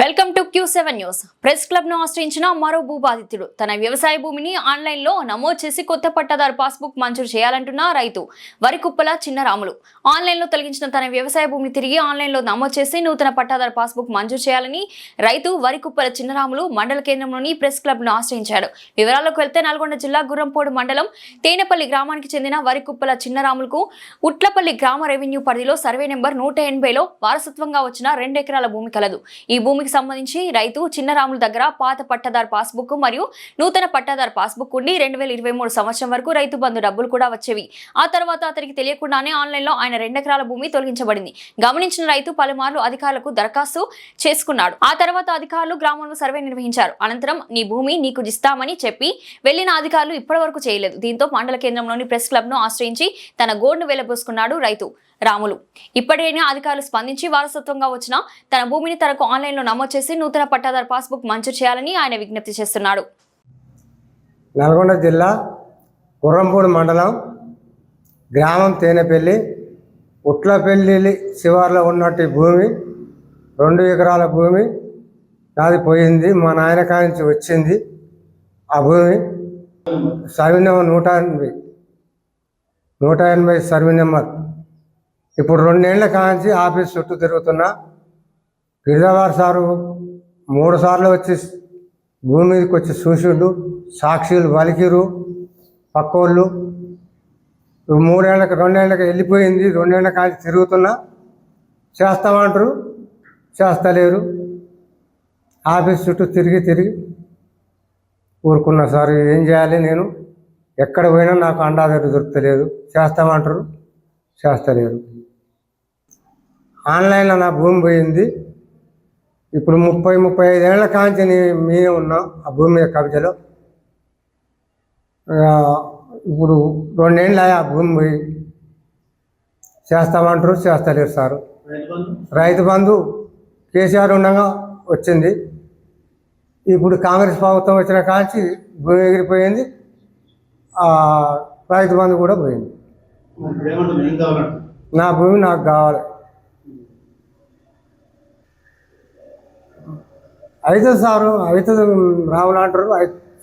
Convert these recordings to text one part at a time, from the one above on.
Welcome to Q7 news. Press club ను ఆశ్రయించిన మరో భూబాధితుడు తన వ్యవసాయ భూమిని ఆన్లైన్ లో నమోదు చేసి కొత్త పట్టాదారు పాస్బుక్ మంజూరు చేయాలంటున్న రైతు వరికుప్పల చిన్నరాములు. ఆన్లైన్ లో తొలగించిన తన వ్యవసాయ భూమిని తిరిగి ఆన్లైన్ లో నమోదు చేసి నూతన పట్టాదారు పాస్బుక్ మంజూరు చేయాలని రైతు వరికుప్పల చిన్నరాములు మండల కేంద్రంలోని ప్రెస్ క్లబ్ ను ఆశ్రయించాడు. వివరాలకు వెళ్తే నల్గొండ జిల్లా గుర్రంపోడు మండలం తేనెపల్లి గ్రామానికి చెందిన వరికుప్పల చిన్నరాములకు ఉట్లపల్లి గ్రామ రెవెన్యూ పరిధిలో సర్వే నెంబర్ 180లో వారసత్వంగా వచ్చిన 2 ఎకరాల భూమి కలదు. ఈ భూమికి సంబంధించి రైతు చిన్నరాముల దగ్గర పాత పట్టాదారు పాస్బుక్ మరియు నూతన పట్టాదారు పాస్బుక్ ఉండి 2023 సంవత్సరం వరకు రైతు బంధు డబ్బులు కూడా వచ్చేవి. ఆ తర్వాత అతనికి తెలియకుండానే ఆన్లైన్ లో ఆయన 2 ఎకరాల భూమి తొలగించబడింది. గమనించిన రైతు పలుమార్లు అధికారులకు దరఖాస్తు చేసుకున్నాడు. ఆ తర్వాత అధికారులు గ్రామంలో సర్వే నిర్వహించారు. అనంతరం నీ భూమి నీకు ఇస్తామని చెప్పి వెళ్లిన అధికారులు ఇప్పటి వరకు చేయలేదు. దీంతో మండల కేంద్రంలోని ప్రెస్ క్లబ్ ను ఆశ్రయించి తన గోడును వెళ్లబోసుకున్నాడు రైతు రాములు. ఇప్పటికైనా అధికారులు స్పందించి వారసత్వంగా వచ్చిన తన భూమిని తనకు ఆన్లైన్ లో నమోదు చేసి నూతన పట్టాదారు పాస్బుక్ మంజూరు చేయాలని ఆయన విజ్ఞప్తి చేస్తున్నాడు. నల్గొండ జిల్లా గుర్రంపూడి మండలం గ్రామం తేనెపల్లి ఉట్లపల్లి శివార్లో ఉన్నట్టు భూమి 2 ఎకరాల భూమి నాది పోయింది. మా నాయన కానించి వచ్చింది ఆ భూమి. Survey number 180 survey number. ఇప్పుడు 2 ఏళ్ల కాంచి ఆఫీస్ చుట్టూ తిరుగుతున్నా. గిరిజావారు సారు 3 సార్లు వచ్చి భూమి మీదకి వచ్చి చూసిండు. సాక్షులు పలికిరు పక్కోళ్ళు. 2 ఏళ్ళకి వెళ్ళిపోయింది. 2 ఏళ్ల కాంచి తిరుగుతున్నా. చేస్తామంటారు, చేస్తలేరు. ఆఫీస్ చుట్టూ తిరిగి ఊరుకున్నా. సార్ ఏం చేయాలి, నేను ఎక్కడ పోయినా నాకు అండాదరు దొరుకుతలేదు. చేస్తామంటారు, చేస్తలేరు. ఆన్లైన్లో నా భూమి పోయింది. ఇప్పుడు 30-35 ఏళ్ల కాంచి మేమే ఉన్నాం ఆ భూమి మీద కబ్జలో. ఇప్పుడు 2 ఏళ్ళు ఆ భూమి పోయి. చేస్తామంటారు, చేస్తలేరు సారు. రైతు బంధు కేసీఆర్ ఉండగా వచ్చింది. ఇప్పుడు కాంగ్రెస్ ప్రభుత్వం వచ్చిన కాంచి భూమి ఎగిరిపోయింది. రైతు బంధు కూడా పోయింది. నా భూమి నాకు కావాలి. అయితే సారు అయితే రాములు అంటారు,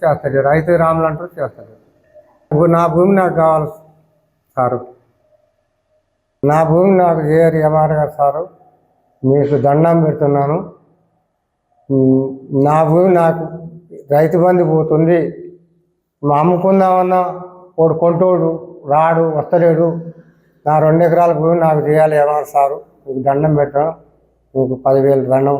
చేస్తలేరు. అయితే రాములు అంటారు, చేస్తలేరు. నా భూమి నాకు కావాలి సారు. నా భూమి నాకు చేయరు ఏమారు గారు సారు. మీకు దండం పెడుతున్నాను. నా భూమి నాకు రైతు బంధు పోతుంది. మా అమ్ముకుందామన్నా వాడు కొంటోడు రాడు, వస్తలేడు. నా 2 ఎకరాల భూమి నాకు చేయాలి ఏమారు సారు. మీకు దండం పెడతాను. మీకు 10,000 దండం.